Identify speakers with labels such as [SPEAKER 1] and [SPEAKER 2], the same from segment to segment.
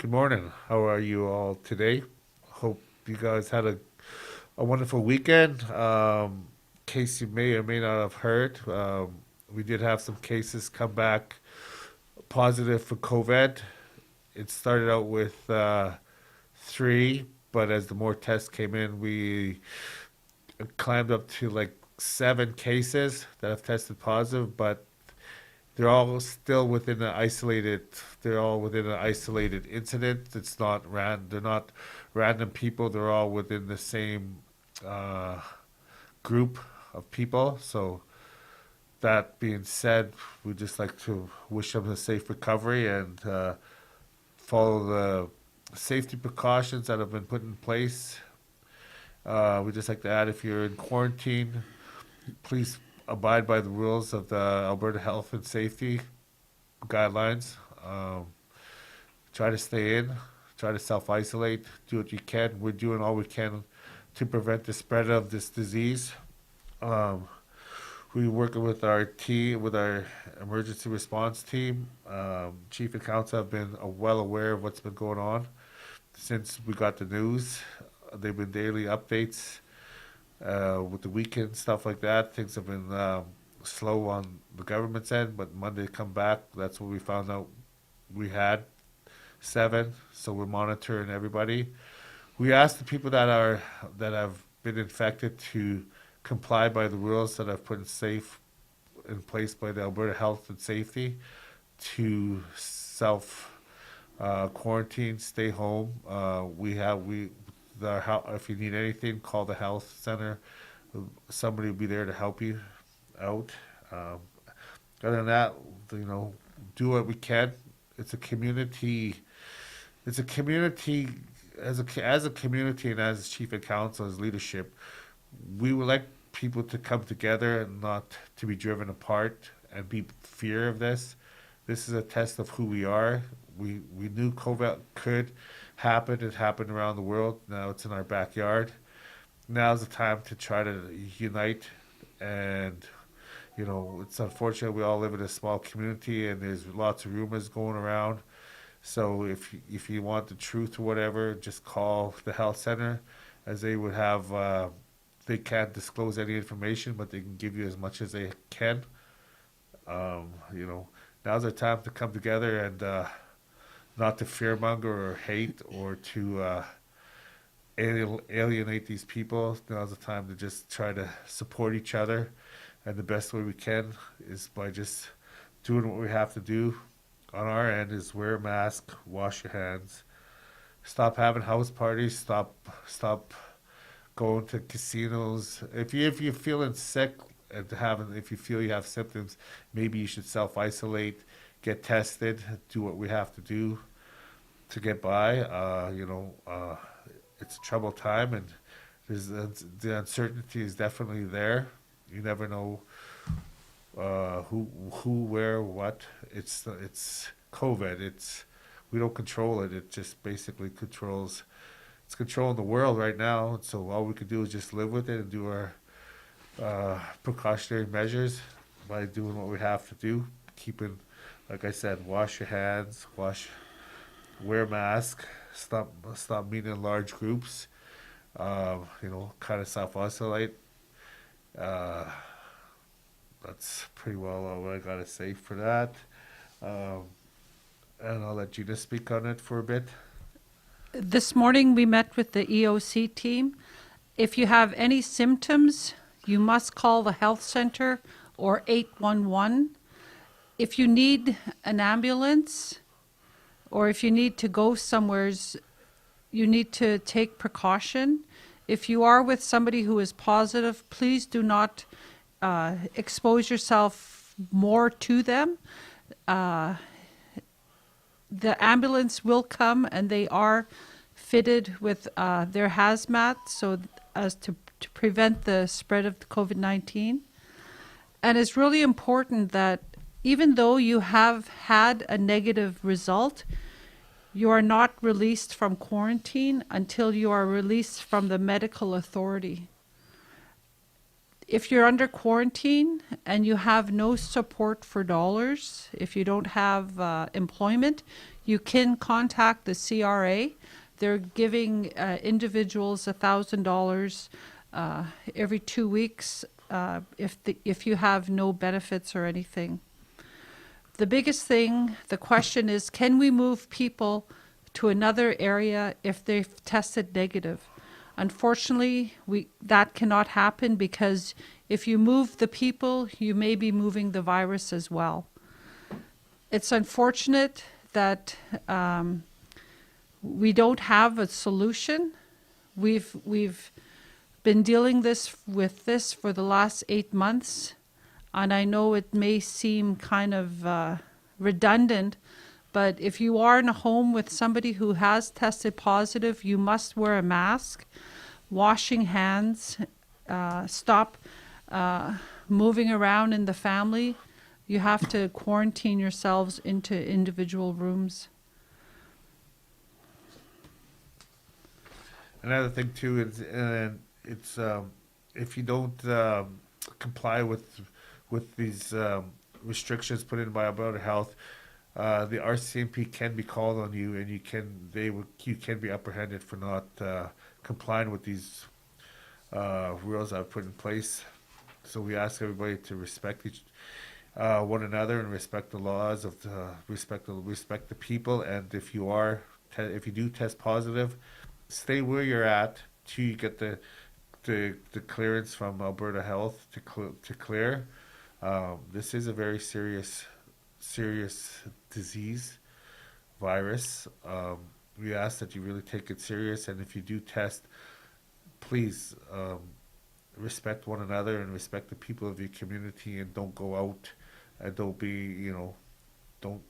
[SPEAKER 1] Good morning. How are you all today? Hope you guys had a wonderful weekend. In case you may or may not have heard, we did have some cases come back positive for COVID. It started out with three, but as the more tests came in, we climbed up to like seven cases that have tested positive, but they're all still within an isolated. They're all within an isolated incident. It's not They're not random people. They're all within the same uh, group of people. So that being said, we just like to wish them a safe recovery and follow the safety precautions that have been put in place. We just like to add, if you're in quarantine, please abide by the rules of the Alberta Health and Safety guidelines. Try to stay in, try to self isolate, do what you can. We're doing all we can to prevent the spread of this disease. Um, we're working with our team, with our emergency response team. Chief and council have been well aware of what's been going on since we got the news. They've been daily updates with the weekend stuff like that. Things have been slow on the government's end, but Monday come back. That's when we found out we had seven. So we're monitoring everybody. We asked the people that have been infected to comply by the rules that I've put in place by the Alberta Health and Safety to self quarantine, stay home. If you need anything, call the health center. Somebody will be there to help you out. Um, Other than that, do what we can. It's a community. It's a community as a community and as chief and council as leadership. We would like people to come together and not to be driven apart and be fear of this. This is a test of who we are. We knew COVID could happen. It happened around the world. Now it's in our backyard. Now's the time to try to unite. And it's unfortunate we all live in a small community and there's lots of rumors going around. So if you want the truth or whatever, just call the health center, as they would have. They can't disclose any information, but they can give you as much as they can. Now's the time to come together and not to fearmonger or hate or to alienate these people. Now's the time to just try to support each other, and the best way we can is by just doing what we have to do on our end is wear a mask, wash your hands, stop having house parties, stop going to casinos. If you're feeling sick and if you feel you have symptoms, maybe you should self isolate, get tested, do what we have to do to get by. It's a troubled time, and the uncertainty is definitely there. You never know who, where, what. It's COVID. We don't control it. It just basically controls. It's controlling the world right now. So all we can do is just live with it and do our precautionary measures by doing what we have to do. Keeping, like I said, wash your hands, wear a mask, stop meeting in large groups. Kind of self isolate. Uh, that's pretty well all I gotta say for that. Um, and I'll let Gina speak on it for a bit.
[SPEAKER 2] This morning we met with the EOC team. If you have any symptoms, you must call the health center or 811. If you need an ambulance or if you need to go somewheres, you need to take precaution. If you are with somebody who is positive, please do not expose yourself more to them. The ambulance will come, and they are fitted with their hazmat so as to prevent the spread of COVID-19. And it's really important that even though you have had a negative result, you are not released from quarantine until you are released from the medical authority. If you're under quarantine and you have no support for dollars, if you don't have employment, you can contact the CRA. They're giving individuals $1,000 every 2 weeks if you have no benefits or anything. The biggest thing, the question is, can we move people to another area if they've tested negative? Unfortunately, that cannot happen because if you move the people, you may be moving the virus as well. It's unfortunate that we don't have a solution. We've been dealing with this for the last 8 months, and I know it may seem kind of redundant, but if you are in a home with somebody who has tested positive, you must wear a mask, washing hands, stop moving around in the family. You have to quarantine yourselves into individual rooms.
[SPEAKER 1] Another thing too is, it's if you don't comply with these restrictions put in by Alberta Health, the RCMP can be called on you, and you can be apprehended for not complying with these rules I've put in place. So we ask everybody to respect one another and respect the laws of respect the people. And if you do test positive, stay where you're at till you get the clearance from Alberta Health to clear. This is a very serious disease, virus. We ask that you really take it serious, and if you do test, please respect one another and respect the people of your community, and don't go out and don't be, don't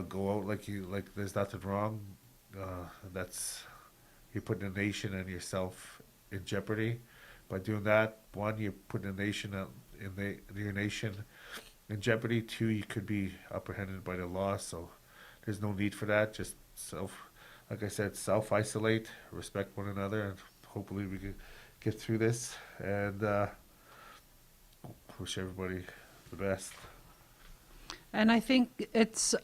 [SPEAKER 1] go out like there's nothing wrong. That's You're putting the nation and yourself in jeopardy by doing that. One, you're putting the nation your nation in jeopardy. Two, you could be apprehended by the law. So there's no need for that. Just like I said, self-isolate, respect one another, and hopefully we can get through this. And wish everybody the best.
[SPEAKER 2] And I think it's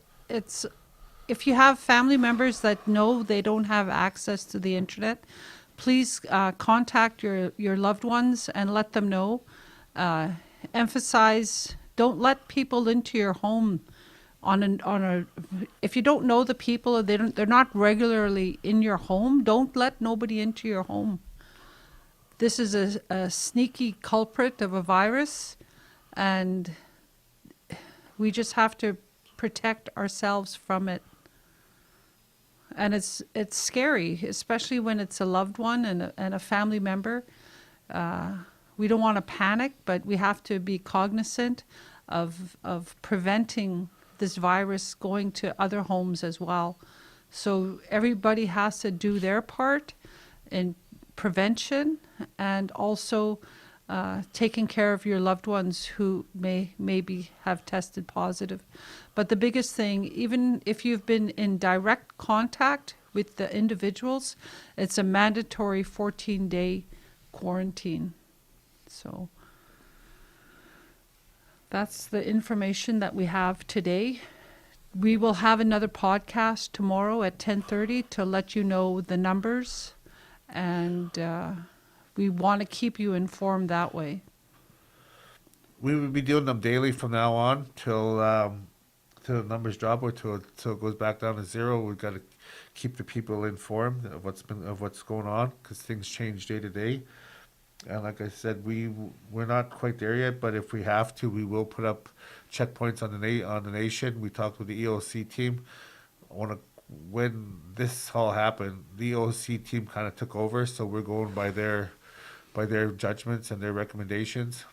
[SPEAKER 2] if you have family members that know they don't have access to the internet, please contact your loved ones and let them know. Emphasize, don't let people into your home if you don't know the people, they're not regularly in your home, don't let nobody into your home. This is a sneaky culprit of a virus, and we just have to protect ourselves from it. And it's scary, especially when it's a loved one and a family member. We don't want to panic, but we have to be cognizant of preventing this virus going to other homes as well. So everybody has to do their part in prevention, and also taking care of your loved ones who maybe have tested positive. But the biggest thing, even if you've been in direct contact with the individuals, it's a mandatory 14-day quarantine. So that's the information that we have today. We will have another podcast tomorrow at 10:30 to let you know the numbers, and we want to keep you informed that way.
[SPEAKER 1] We will be doing them daily from now on till the numbers drop, or till it goes back down to zero. We've got to keep the people informed of what's going on, because things change day to day. And like I said, we're not quite there yet, but if we have to, we will put up checkpoints on the nation. We talked with the EOC team. When this all happened, the EOC team kind of took over, so we're going by their judgments and their recommendations.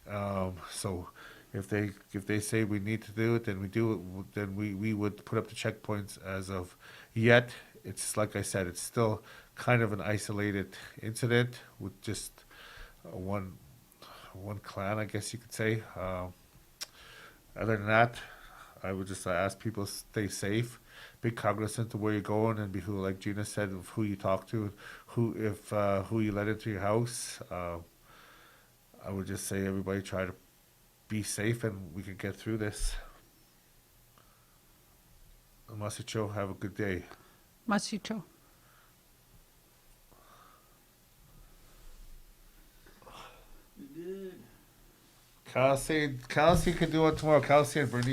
[SPEAKER 1] So if they say we need to do it, then we do it. Then we would put up the checkpoints. As of yet, it's like I said, it's still kind of an isolated incident with just one clan, I guess you could say. Other than that, I would just ask people to stay safe, be cognizant of where you're going, and be like Gina said, of who you talk to, who you let into your house. I would just say everybody try to be safe and we can get through this. Masicho, have a good day.
[SPEAKER 2] Masito.
[SPEAKER 1] Kelsey can do it tomorrow. Kelsey and Bernice